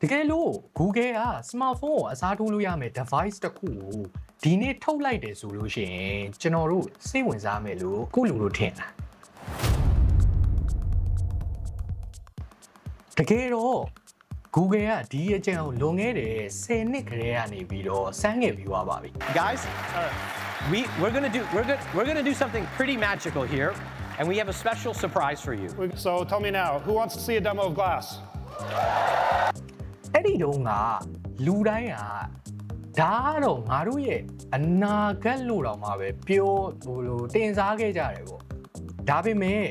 တကယ်လို့ Google က smartphone ကိုအစားထိုးလို့ရမယ် device တစ်ခုကိုဒီနေ့ထုတ်လိုက်တယ်ဆိုလို့ရှိရင်ကျွန်တော်တို့စိတ်ဝင်စားမယ်လို့ခုလူတို့ထင်တာတကယ်တော့ Google ကဒီအကြောင်းလွန်ခဲ့တဲ့10နှစ်ခရဲကနေပြီးတော့စမ်းခဲ့ပြီးသွားပါပြီ Guys, we're gonna do something pretty magical here, and we have a special surprise for you. So tell me now, who wants to see a demo of Glass? အဲ့ဒီတုန်းကလူတိုင်းကဒါကတော့ငါတို့ရဲ့အနာဂတ်လို့တော့မှပဲပြောလို့တင်စားခဲ့ကြတယ်ပေါ့ဒါပေမဲ့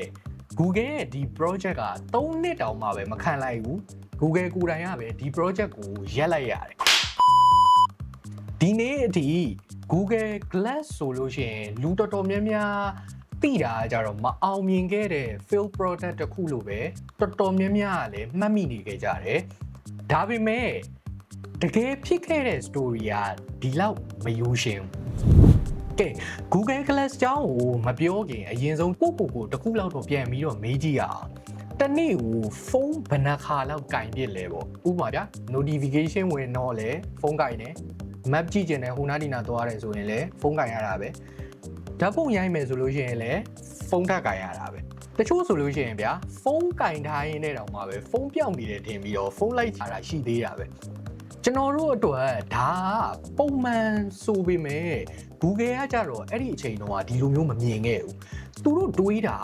Google ရဲ့ဒီ project က3နှစ်တောင်မှပဲမခံလိုက်ဘူး Google ကိုယ်တိုင်ကပဲဒီ project ကိုရက်လိုက်ရတယ်ဒီနေ့အထိ Google Glass ဆိုလို့ရှိရင်လူတော်တော်များများသိတာကြတော့မအောင်မြင်ခဲ့တဲ့ fail product တစ်ခုလို့ပဲတော်တော်များများကလည်းမှတ်မိနေခဲ့ကြတယ်ဒါပေမဲ့တကယ်ဖြစ်ခဲ့တဲ့ story ကဒီလောက်မယိုးရှင်ကဲ Google Glass ကြောင်းကိုမပြောခင်အရင်ဆုံးကိုတစ်ခုလောက်တော့ပြန်ပြီးတော့မေးကြည့်ရအောင်တနေ့ကိုဖုန်းဘယ်နှခါလောက်ကင်ပြစ်လဲပေါ့ဥပမာဗျာ notification ဝင်တော့လဲဖုန်းကင်တယ် map ကြည့်ကျင်တယ်ဟိုနာဒီနာသွားရတယ်ဆိုရင်လည်းဖုန်းကင်ရတာပဲဓာတ်ပုံရိုက်မယ်ဆိုလို့ရှိရင်လည်းဖုန်းထပ်ကင်ရတာပဲတချို့ဆိုလို့ရှိရင်ဗျာဖုန်းကင်ထားရင်းနဲ့တောင်မှပဲဖုန်းပြောင်းနေတယ်ထင်ပြီးတော့ဖုန်းလိုက်ချတာရှိသေးတာပဲကျွန်တော်တို့အတွက်ဒါပုံမှန်ဆိုပေမဲ့ Google ကကြတော့အဲ့ဒီအချိန်တုန်းကဒီလိုမျိုးမမြင်ခဲ့ဘူးသူတို့တွေးတာ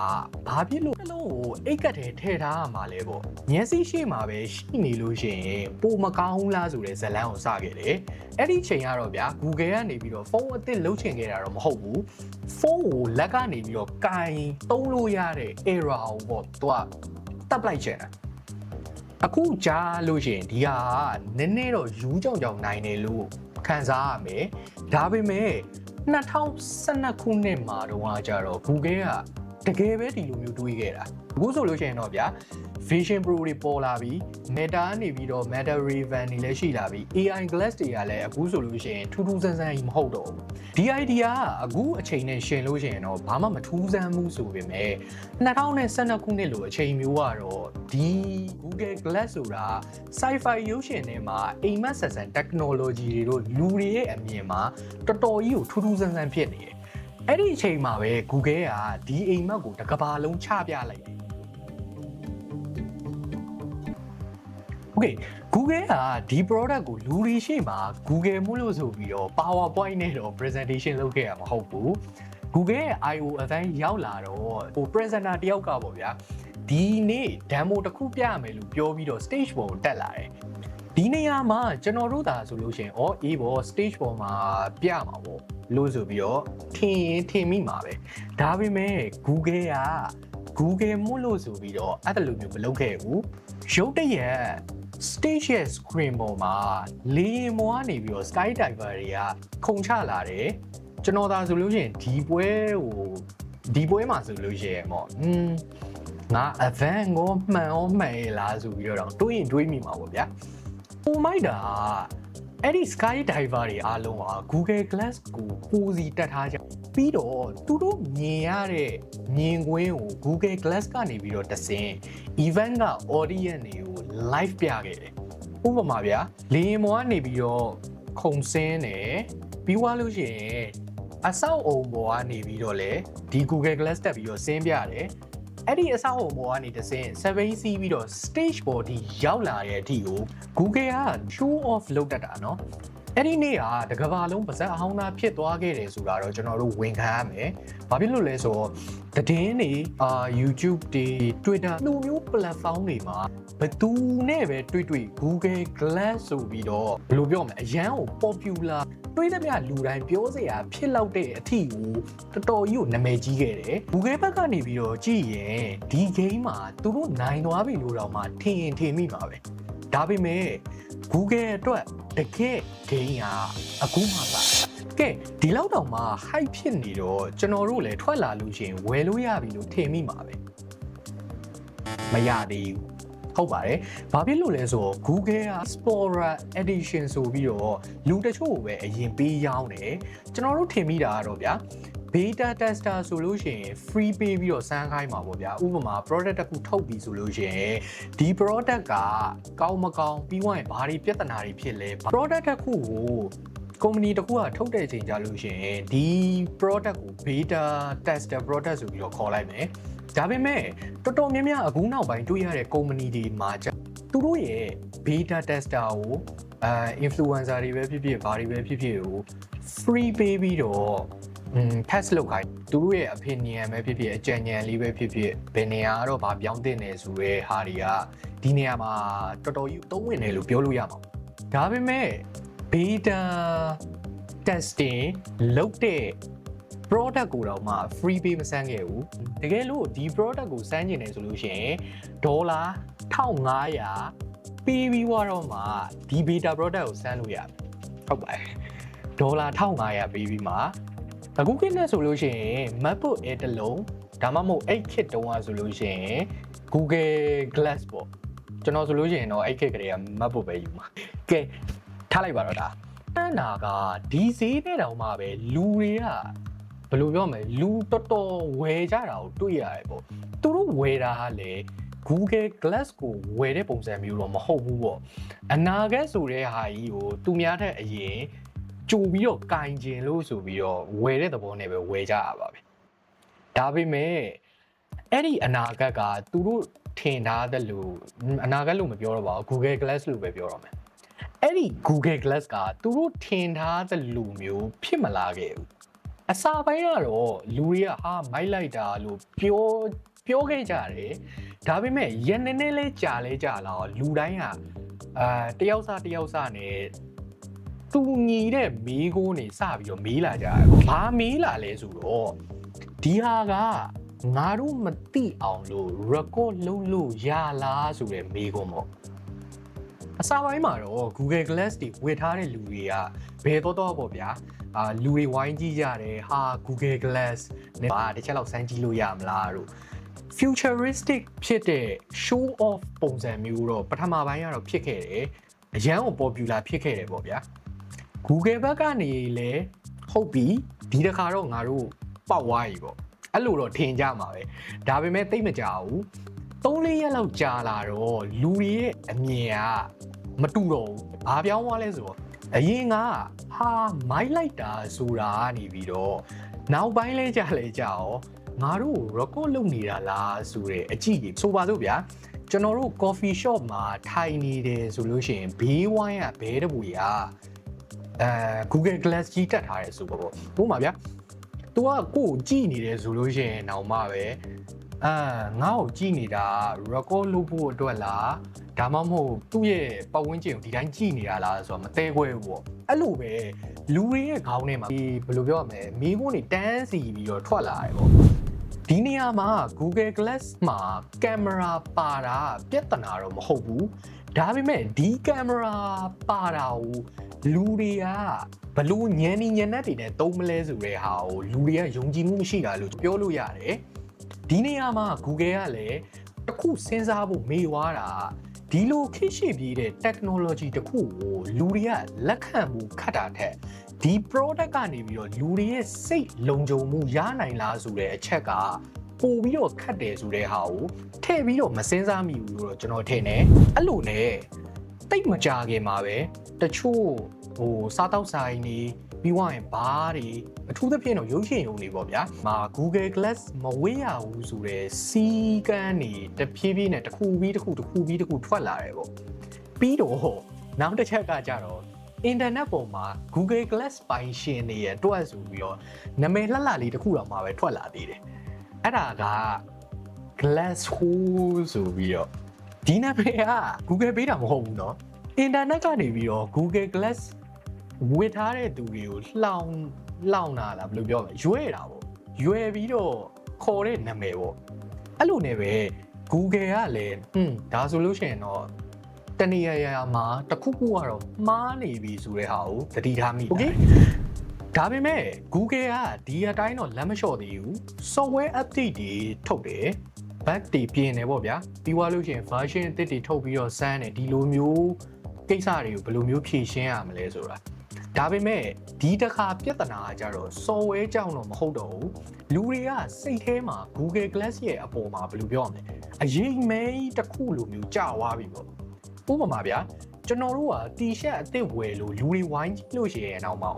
ဘာဖြစ်လို့နှလုံးကိုအိတ်ကတ်ထဲထည့်ထားရမှာလဲပေါ့မျက်စိရှိမှပဲရှိနေလို့ရှိရင်ပိုမကောင်းလားဆိုတဲ့ဇာတ်လမ်းကိုစခဲ့တယ်အဲ့ဒီချိန်ကတော့ဗျာ Google ကနေပြီးတော့ဖုန်းအသစ်လုတ်ချင်ခဲ့တာတော့မဟုတ်ဘူးဖုန်းကိုလက်ကနေပြီးတော့ကင်သုံးလို့ရတဲ့ error ကိုပေါ့သူကတပ်လိုက်ချင်တာအခုကြားလို့ရှိရင်ဒီဟာနည်းနည်းတော့ယူးကြောင်ကြောင်နိုင်တယ်လို့ခံစားရမယ်ဒါပေမဲ့2012ခုနှစ်မှာတော့ကြတော့ Google ကတကယ်ပဲဒီလိုမျိုးတွေးခဲ့တာအခုဆိုလို့ရှိရင်တော့ဗျာ Vision Pro တွေပေါ်လာပြီး Meta ကနေပြီးတော့ Meta Ray-Ban တွေလည်းရှိလာပြီး AI Glass တွေကလည်းအခုဆိုလို့ရှိရင်ထူးထူးဆန်းဆန်းကြီးမဟုတ်တော့ဘူးဒီ idea ကအခုအချိန်နဲ့ရှင်လို့ရှိရင်တော့ဘာမှမထူးဆန်းဘူးဆိုပေမဲ့2012ခုနှစ်လိုအချိန်မျိုးကတော့ဒီ Google Glass ဆိုတာ Sci-Fi ရုပ်ရှင်တွေမှာအိမ်မက်ဆက်ဆန် technology တွေတို့လူတွေရဲ့အမြင်မှာတော်တော်ကြီးကိုထူးထူးဆန်းဆန်းဖြစ်နေတယ်အဲ့ဒီအချိန်မှာပဲ Google ကဒီအိမ်မက်ကိုတစ်ကမ္ဘာလုံးချပြလိုက်တယ်Okay Google ကဒီ product ကိုလူတွေရှေ့မှာ Google မို့လို့ဆိုပြီးတော့ PowerPoint နဲ့တော့ presentation လုပ်ခဲ့ရမှာမဟုတ်ဘူး Google ရဲ့ I/O event ရောက်လာတော့ဟို presenter တယောက်ကပေါ့ဗျာဒီနေ့ demo တစ်ခုပြရမယ်လို့ပြောပြီးတော့ stage ပေါ်ကိုတက်လာတယ်ဒီနေရာမှာကျွန်တော်တို့သာဆိုလို့ရှိရင်အေးပေါ့ stage ပေါ်မှာပြမှာပေါ့လို့ဆိုပြီးတော့ထင်မိမှာပဲဒါပေမဲ့ Google က Google မို့လို့ဆိုပြီးတော့အဲ့လိုမျိုးမလုပ်ခဲ့ဘူးရုပ်တရက် stage ရဲ့ screen ပေါ်မှာလေယာဉ်ပေါ်ကနေပြီးတော့ skydiver တွေကခုန်ချလာတယ်ကျွန်တော်သာဆိုလို့ရှိရင်ဒီပွဲမှာဆိုလို့ရှိရင်ပေါ့ငါ event ကိုမှန်လားဆိုပြီးတော့တွေးမိမှာပေါ့ဗျာပုံမိုက်တာအဲ့ဒီ skydiver တွေအားလုံးက Google Glass ကိုပိုစီတက်ထားကြပြီးတော့သူတို့မြင်ရတဲ့မြင်ကွင်းကို Google Glass ကနေပြီးတော့တဆင် event က audience တွေကို live ပြခဲ့တယ်ဥပမာဗျာလေယာဉ်ပေါ်ကနေပြီးတော့ခုန်ဆင်းတယ်ပြီးွားလို့ရှိရင်အဆောက်အုံပေါ်ကနေပြီးတော့လေဒီ Google Glass တက်ပြီးတော့ဆင်းပြတယ်အဲ့ဒီအဆောက်အုံပေါ်ကနေတဆင်7 စီးပြီးတော့ stage ပေါ်ဒီရောက်လာတဲ့အထိကို Google က show off လုပ်တတ်တာเนาะအဲ့ဒီနေ့ကတကဘာလုံးပါဇက်အဟောင်းသားဖြစ်သွားခဲ့တယ်ဆိုတာတော့ကျွန်တော်တို့ဝန်ခံရမယ်။ဘာဖြစ်လို့လဲဆိုတော့သတင်းတွေYouTube တွေ Twitter လူမျိုး platform တွေမှာဘသူနဲ့ပဲတွေ့ Google Glass ဆိုပြီးတော့ဘယ်လိုပြောမလဲအရန်ကို popular တွေးသမျှလူတိုင်းပြောစရာဖြစ်လောက်တဲ့အထီကိုတော်တော်ကြီးကိုနာမည်ကြီးခဲ့တယ်။ Google ဘက်ကနေပြီးတော့ကြည့်ရင်ဒီ game မှာသူတို့နိုင်သွားပြီလို့တော့မှထင်မိမှာပဲ။ဒါပေမဲ့ Google အတွက်တကယ် game ကအခုမှပါကဲဒီလောက်တောင်မှ hype ဖြစ်နေတော့ကျွန်တော်တို့လည်းထွက်လာလို့ရှိရင်ဝယ်လို့ရပြီလို့ထင်မိမှာပဲမရသေးဘူးဟုတ်ပါတယ်ဘာဖြစ်လို့လဲဆိုတော့ Google က Explorer Edition ဆိုပြီးတော့လူတချို့ပဲအရင်ပေးရောင်းတယ်ကျွန်တော်တို့ထင်မိတာကတော့ဗျာ beta tester ဆိုလို့ရှိရင် free ပေးပြီးတော့စမ်းခိုင်းမှာပေါ့ဗျာဥပမာ product တစ်ခုထုတ်ပြီးဆိုလို့ရှိရင်ဒီ product ကကောင်းမကောင်းပြီးွားရင်ဘာတွေပြဿနာတွေဖြစ်လဲ product တစ်ခုကို company တစ်ခုကထုတ်တဲ့အချိန်ကြာလို့ရှိရင်ဒီ product ကို beta tester product ဆိုပြီးတော့ခေါ်လိုက်မယ်ဒါပေမဲ့တော်တော်များများအခုနောက်ပိုင်းတွေ့ရတဲ့ company တွေမှာသူတို့ရဲ့ beta tester ကိုinfluencer တွေပဲဖြစ်ဖြစ်ဘာတွေပဲဖြစ်ဖြစ်ကို free ပေးပြီးတော့test လုပ်ခိုင်းသူတို့ရဲ့ opinion ပဲဖြစ်ဖြစ်အကြံဉာဏ်လေးပဲဖြစ်ဖြစ်ဘယ်နေရာတော့ဘာပြောင်းတင်နေဆိုရဲဟာတွေကဒီနေရာမှာတော်တော်ကြီးအသုံးဝင်တယ်လို့ပြောလို့ရမှာဒါပေမဲ့ beta testing လုပ်တဲ့ product ကိုတော့မှ free ပေးမစမ်းခဲ့ဘူးတကယ်လို့ဒီ product ကိုစမ်းကျင်တယ်ဆိုလို့ရှိရင်ဒေါ်လာ1500ပေးပြီးတော့မှဒီ beta product ကိုစမ်းလို့ရတယ်ဟုတ်ပါတယ်ဒေါ်လာ1500ပေးပြီးမှအခုကိနဲ့ဆိုလို့ရှိရင် MacBook Air တစ်လုံးဒါမှမဟုတ်8 kit တုံးอ่ะဆိုလို့ရှိရင် Google Glass ပေါ့ကျွန်တော်ဆိုလို့ရှိရင်တော့8 kit ကလေးက MacBook ပဲယူမှာကဲထားလိုက်ပါတော့ဒါအဲ့နာကဒီဈေးနဲ့တောင်မှပဲလူတွေကဘယ်လိုပြောမလဲလူတော်တော်ဝယ်ကြတာကိုတွေ့ရတယ်ပေါ့သူတို့ဝယ်တာဟာလေ Google Glass ကိုဝယ်တဲ့ပုံစံမျိုးတော့မဟုတ်ဘူးပေါ့အနာဂတ်ဆိုတဲ့ဟာကြီးကိုသူများတဲ့အရင်ကြိုပြီးတော့ကင်ကျင်လို့ဆိုပြီးတော့ဝယ်တဲ့သဘောနဲ့ပဲဝယ်ကြရပါပဲဒါပေမဲ့အဲ့ဒီအနာဂတ်ကသူတို့ထင်ထားတဲ့လို့အနာဂတ်လို့မပြောတော့ပါဘူး Google Glass လို့ပဲပြောတော့မယ်အဲ့ဒီ Google Glass ကသူတို့ထင်ထားတဲ့လူမျိုးဖြစ်မလာခဲ့ဘူးအစာပိုင်းကတော့လူတွေကဟာမိုက်လိုက်တာလို့ပြောခဲ့ကြတယ်ဒါပေမဲ့ရနေနေလေးကြာလဲကြာလာလူတိုင်းကတယောက်စနဲ့သူညီတဲ့မေးခိုးနေစပြီးတော့မေးလာကြတယ်ပေါ့။ဘာမေးလာလဲဆိုတော့ဒီဟာကငါတို့မသိအောင်လို့ record လုပ်လို့ရလားဆိုတဲ့မေးခွန်းပေါ့။အစပိုင်းမှာတော့ Google Glass တွေဝယ်ထားတဲ့လူတွေကဘယ်တော့ပေါ့ဗျာ။လူတွေဝိုင်းကြည့်ကြတယ်ဟာ Google Glass နဲ့တစ်ချက်လောက်စမ်းကြည့်လို့ရမလားတို့ futuristic ဖြစ်တဲ့ show off ပုံစံမျိုးတော့ပထမပိုင်းကတော့ဖြစ်ခဲ့တယ်။အရန်ကို popular ဖြစ်ခဲ့တယ်ပေါ့ဗျာ။ Google ဘက်ကနေလဲဟုတ်ပြီဒီတစ်ခါတော့ငါတို့ပေါက်သွားပြီပေါ့အဲ့လိုတော့ထင်ကြမှာပဲဒါပေမဲ့သိမကြဘူး3-4ရက်လောက်ကြာလာတော့လူတွေရဲ့အမြင်ကမတူတော့ဘူးဘာပြောင်းသွားလဲဆိုတော့အရင်ကဟာမိုက်လိုက်တာဆိုတာကနေပြီးတော့နောက်ပိုင်းလဲကြာလဲကြာရောငါတို့ record လုပ်နေတာလားဆိုတဲ့အကြည့်ကြီးဆိုပါစို့ဗျာကျွန်တော်တို့ coffee shop မှာထိုင်နေတယ်ဆိုလို့ရှိရင်ဘေးဝိုင်းကဘဲတပူရာGoogle Glass ကြီးတက်ထားတယ်ဆိုပေါ့ဟုတ်မှာဗျာ तू ကကိုယ်ကြည့်နေတယ်ဆိုလို့ရှိရင်တော့မှပဲငါ့ကိုကြည့်နေတာ record လုပ်ဖို့အတွက်လားဒါမှမဟုတ်သူ့ရဲ့ပတ်ဝန်းကျင်ကိုဒီတိုင်းကြည့်နေတာလားဆိုတော့မသေးခွဲဘူးပေါ့အဲ့လိုပဲလူတွေရဲ့ခေါင်းထဲမှာဘယ်လိုပြောရမလဲမိကုန်းတွေတန်းစီပြီးတော့ထွက်လာတယ်ပေါ့ဒီနေရာမှာ Google Glass မှာကင်မရာပါတာပြဿနာတော့မဟုတ်ဘူးဒါပေမဲ့ဒီကင်မရာပါတာကိုလူတွေကဘလို့ညံနေညံနဲ့တွေနဲ့သုံးမလဲဆိုတဲ့ဟာကိုလူတွေကယုံကြည်မှုမရှိတာလို့ပြောလို့ရတယ်ဒီနေရာမှာ Google ကလည်းတစ်ခုစဉ်းစားဖို့မေ့သွားတာဒီလိုခေတ်ရှေ့ပြေးတဲ့ technology တစ်ခုကိုလူတွေကလက်ခံမှုခက်တာထက်ဒီ product ကနေပြီးတော့လူတွေရဲ့စိတ်လုံခြုံမှုရနိုင်လားဆိုတဲ့အချက်ကပို့ပြီးတော့ခက်တယ်ဆိုတဲ့ဟာကိုထည့်ပြီးတော့မစင်စားမိဘူးလို့တော့ကျွန်တော်ထင်တယ်အဲ့လိုနဲ့တိတ်မကြခင်မှာပဲတချို့စားတောက်ဆိုင်နေပြီးွားရင်ဘားတွေအထူးသဖြင့်တော့ရုပ်ရှင်ရုံတွေပေါ့ဗျာမှာ Google Glass မဝေးရဘူးဆိုတဲ့စီကန်းတွေတဖြည်းဖြည်းနဲ့တစ်ခုပြီးတစ်ခုထွက်လာတယ်ပေါ့ပြီးတော့နောက်တစ်ချက်ကကြတော့ internet ပေါ်မှာ Google Glass ပိုင်ရှင်တွေရဲ့တွက်ဆိုပြီးတော့နာမည်လှလှလေးတစ်ခုတော့မှပဲထွက်လာသေးတယ်အဲ့ဒါက Glass Hole ဆိုပြီးတော့ဒီနာမည်က Google ပေးတာမဟုတ်ဘူးเนาะ internet ကနေပြီးတော့ Google Glass ဝယ်ထားတဲ့သူတွေကိုလှောင်တာလားဘယ်လိုပြောမလဲရွဲတာပေါ့ရွဲပြီးတော့ခေါ်တဲ့နာမည်ပေါ့အဲ့လိုနဲ့ပဲ Google ကလည်းဒါဆိုလို့ရှိရင်တော့တနေရာမှာတစ်ခုခုကတော့မှားနေပြီဆိုတဲ့ဟာကိုသတိထားမိတယ်ဒါပေမဲ့ Google ကဒီအတိုင်းတော့လက်မလျှော့သေးဘူး software update တွေထုတ်တယ် bug တွေပြင်တယ်ပေါ့ဗျာပြီးသွားလို့ရှိရင် version အသစ်တွေထုတ်ပြီးတော့စမ်းတယ်ဒီလိုမျိုးကိစ္စတွေကိုဘယ်လိုမျိုးဖြေရှင်းရမလဲဆိုတာ ဒါပေမဲ့ဒီတစ်ခါပြဿနာကကြတော့ software ကြောင့်တော့မဟုတ်တော့ဘူးလူတွေကစိတ်ထဲမှာ Google Glass ရဲ့အပေါ်မှာဘယ်လိုပြောရမလဲအရေးမဲတစ်ခုလိုမျိုးကြာသွားပြီပေါ့ဥပမာဗျာကျွန်တော်တို့ကတီရှပ်အသစ်ဝယ်လို့လူတွေဝိုင်းကြည့်လို့ရှိရင်တော့မှာ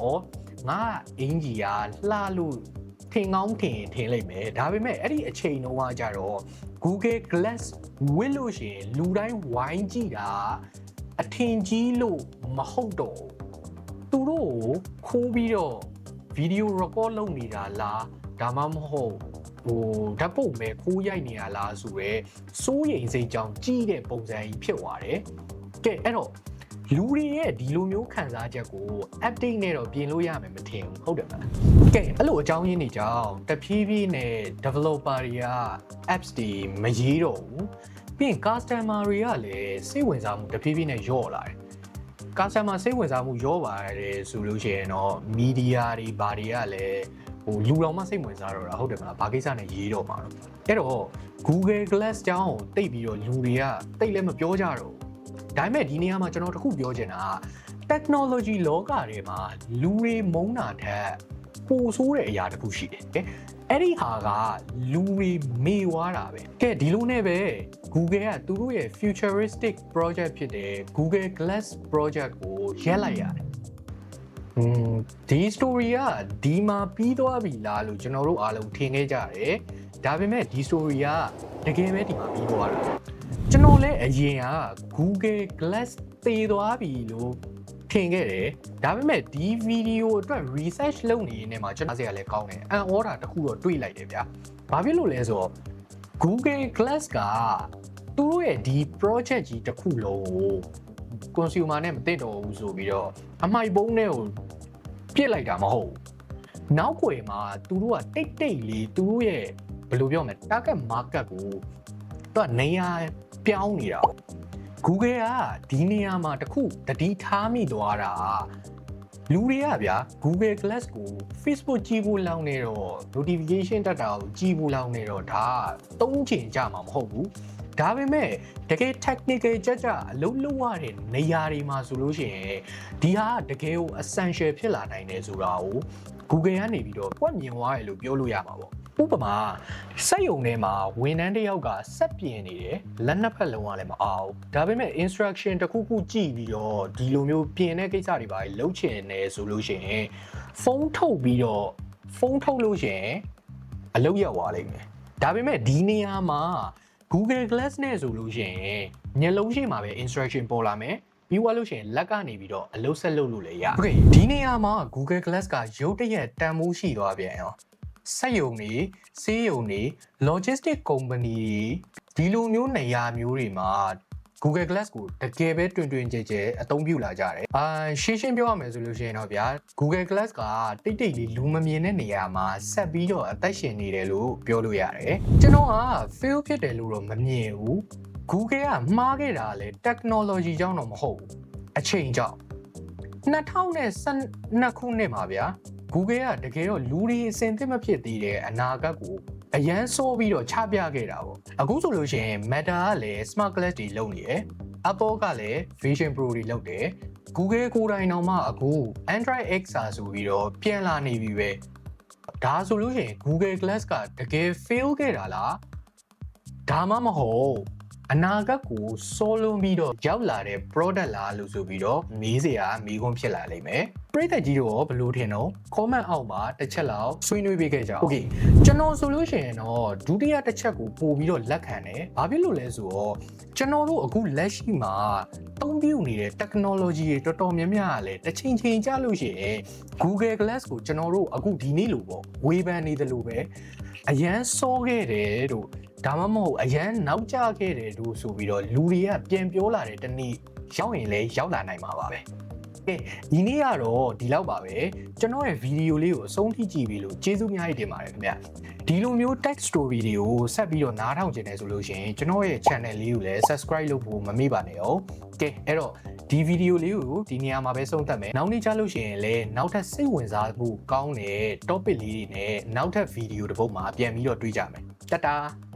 ငါအင်ကြီးကလှလို့ထင်ကောင်းထင်လိုက်မယ်ဒါပေမဲ့အဲ့ဒီအချိန်တော့ကကြတော့ Google Glass ဝယ်လို့ရှိရင်လူတိုင်းဝိုင်းကြည့်တာအထင်ကြီးလို့မဟုတ်တော့သူတို့ကိုခိုးပြီးတော့ video record လုပ်နေတာလားဒါမှမဟုတ်ဓာတ်ပုံပဲခိုးရိုက်နေတာလားဆိုရဲစိုးရိမ်စိတ်ကြောင့်ကြီးတဲ့ပုံစံကြီးဖြစ်သွားတယ်ကဲအဲ့တော့လူတွေရဲ့ဒီလိုမျိုးခံစားချက်ကို update နဲ့တော့ပြင်လို့ရမယ်မထင်ဘူးဟုတ်တယ်မလားကဲအဲ့လိုအကြောင်းရင်းတွေကြောင့်တဖြည်းဖြည်းနဲ့ developer တွေက apps တွေမရေးတော့ဘူးပြီးရင် customer တွေကလည်းစိတ်ဝင်စားမှုတဖြည်းဖြည်းနဲ့လျော့လာတယ် customer စိတ်ဝင်စားမှုလျော့ပါတယ်ဆိုလို့ရှိရင်တော့ media တွေဘာတွေကလည်းလူတော်မှစိတ်ဝင်စားတော့တာဟုတ်တယ်မလားဘာကိစ္စနဲ့ရေးတော့မှာတော့အဲ့တော့ Google Glass ကြောင်းကိုတိတ်ပြီးတော့လူတွေကတိတ်လည်းမပြောကြတော့ဒါပေမဲ့ဒီနေရာမှာကျွန်တော်တခုပြောချင်တာ technology လောကတွေမှာလူတွေမုန်းတာထက်ပိုဆိုးတဲ့အရာတစ်ခုရှိတယ်အဲ့ဒီဟာကလူတွေမေ့သွားတာပဲကဲဒီလိုနဲ့ပဲ Google ကသူတို့ရဲ့ futuristic project ဖြစ်တဲ့ Google Glass project ကိုရက်လိုက်ရတယ်ဒီ story ကဒီမှာပြီးသွားပြီလားလို့ကျွန်တော်တို့အားလုံးထင်ခဲ့ကြတယ်ဒါပေမဲ့ဒီ story ကတကယ်ပဲဒီမှာပြီးသွားတာကျွန်တော်လည်းအရင်က Google Glass သေသွားပြီလို့ထင်ခဲ့တယ်ဒါပေမဲ့ဒီဗီဒီယိုအတွက် research လုပ်နေနေမှာကျွန်တော်ဆရာလည်းကောင်းတယ်အန်အော်ဒါတစ်ခုတော့တွေးလိုက်တယ်ဗျာဘာဖြစ်လို့လဲဆိုတော့ Google Glass ကသူတို့ရဲ့ဒီ project ကြီးတစ်ခုလုံးကို consumer နဲ့မသိတော့ဘူးဆိုပြီးတော့အမိုက်ပုံးနဲ့ကိုပြစ်လိုက်တာမဟုတ်ဘူးနောက်ွယ်မှာသူတို့ကတိတ်လေးသူတို့ရဲ့ဘယ်လိုပြောမလဲ target market ကိုသူကနေရာပြောင်းနေတာ Google ကဒီနေရာမှာတခုတတိထားမိသွားတာလူတွေကဗျာ Google Glass ကို Facebook ကြည့်ဖို့လောင်းနေတော့ notification တက်တာကိုကြည့်ဖို့လောင်းနေတော့ဒါသုံးချင်ကြမှာမဟုတ်ဘူးဒါပေမဲ့တကယ် technical ကြအလုပ်လုပ်ရတဲ့နေရာတွေမှာဆိုလို့ရှိရင်ဒီဟာတကယ်ကို essential ဖြစ်လာနိုင်တယ်ဆိုတာကို Google ကနေပြီးတော့ပွက်မြင်သွားတယ်လို့ပြောလို့ရမှာပေါ့ဥပမာစက်ရုံထဲမှာဝန်ထမ်းတစ်ယောက်ကစက်ပြင်နေတယ်လက်နှစ်ဖက်လုံးကလည်းမအောင်ဒါပေမဲ့ instruction တစ်ခုခုကြည့်ပြီးတော့ဒီလိုမျိုးပြင်တဲ့ကိစ္စတွေပါလုပ်ချင်တယ်ဆိုလို့ရှိရင်ဖုန်းထုတ်ပြီးတော့ဖုန်းထုတ်လို့ရှိရင်အလုပ်ရောက်သွားလိမ့်မယ်ဒါပေမဲ့ဒီနေရာမှာ Google Glass နဲ့ဆိုလို့ရှိရင်မျက်လုံးရှိမှာပဲ instruction ပေါ်လာမယ်ပြီးသွားလို့ရှိရင်လက်ကနေပြီးတော့အလုပ်ဆက်လုပ်လို့လည်းရ Okay ဒီနေရာမှာ Google Glass ကရုပ်တရက်တန်ဖိုးရှိသွားပြန်ရောစက်ရုံတွေဆေးရုံတွေ logistic company ဒီလိုမျိုးနေရာမျိုးတွေမှာ Google Glass ကိုတကယ်ပဲတွင်ကျဲအသုံးပြုလာကြတယ်ရှင်းပြောရမယ်ဆိုလို့ရှိရင်တော့ဗျာ Google Glass ကတိတ်လေးလူမမြင်တဲ့နေရာမှာဆက်ပြီးတော့အသက်ရှင်နေတယ်လို့ပြောလို့ရတယ်ကျွန်တော်က fail ဖြစ်တယ်လို့တော့မမြင်ဘူး Google ကမှားခဲ့တာလေ technology ကြောင့်တော့မဟုတ်ဘူးအချိန်ကြောင့်2012ခုနှစ်မှာဗျာGoogle ကတကယ်တော့လူတွေအစင်သစ်မဖြစ်သေးတဲ့အနာဂတ်ကိုအရန်စိုးပြီးတော့ချပြခဲ့တာပေါ့အခုဆိုလို့ရှိရင် Meta ကလည်း Smart Glass တွေလုပ်နေတယ် Apple ကလည်း Vision Pro တွေလုပ်တယ် Google ကိုယ်တိုင်တော့မှအခု Android XR ဆိုပြီးတော့ပြန်လာနေပြီပဲဒါဆိုလို့ရှိရင် Google Glass ကတကယ် fail ခဲ့တာလားဒါမှမဟုတ်အနာဂတ်ကိုစိုးလုံးပြီးတော့ရောက်လာတဲ့ product လားလို့ဆိုပြီးတော့မေးစရာမေးခွန်းဖြစ်လာလိမ့်မယ်ပရိသတ်ကြီးတို့ရောဘယ်လိုထင်တော့ comment အောက်မှာတစ်ချက်လောက်ဆွေးနွေးပေးခဲ့ကြအောင် Okay ကျွန်တော်ဆိုလို့ရှိရင်တော့ဒုတိယတစ်ချက်ကိုပို့ပြီးတော့လက်ခံတယ်ဘာဖြစ်လို့လဲဆိုတော့ကျွန်တော်တို့အခုလက်ရှိမှာသုံးပြုနေတဲ့ technology တွေတော်တော်များများကလည်းတစ်ချိန်ကြာလို့ရှိရင် Google Glass ကိုကျွန်တော်တို့အခုဒီနေ့လို့ပေါ့ဝေဖန်နေတယ်လို့ပဲအရန်စောခဲ့တယ်တို့ဒါမှမဟုတ်အရန်နောက်ကျခဲ့တယ်တို့ဆိုပြီးတော့လူတွေကပြန်ပြောလာတဲ့တနေ့ရောက်ရင်လည်းရောက်လာနိုင်မှာပါပဲကဲဒီနေ့ကတော့ဒီလောက်ပါပဲကျွန်တော်ရဲ့ဗီဒီယိုလေးကိုအဆုံးထိကြည့်ပြီးလို့ကျေးဇူးအများကြီးတင်ပါတယ်ခင်ဗျဒီလိုမျိုး text story တွေကိုဆက်ပြီးတော့နားထောင်ကြတယ်ဆိုလို့ရှိရင်ကျွန်တော်ရဲ့ channel လေးကိုလည်း subscribe လုပ်ဖို့မမေ့ပါနဲ့အောင်ကဲအဲ့တော့ဒီဗီဒီယိုလေးကိုဒီနေရာမှာပဲဆုံးသတ်မယ်နောက်နေ့ကျလို့ရှိရင်လည်းနောက်ထပ်စိတ်ဝင်စားမှုကောင်းတဲ့ topic လေးတွေနဲ့နောက်ထပ်ဗီဒီယိုတစ်ပုဒ်မှာပြန်ပြီးတော့တွေ့ကြမယ်တတား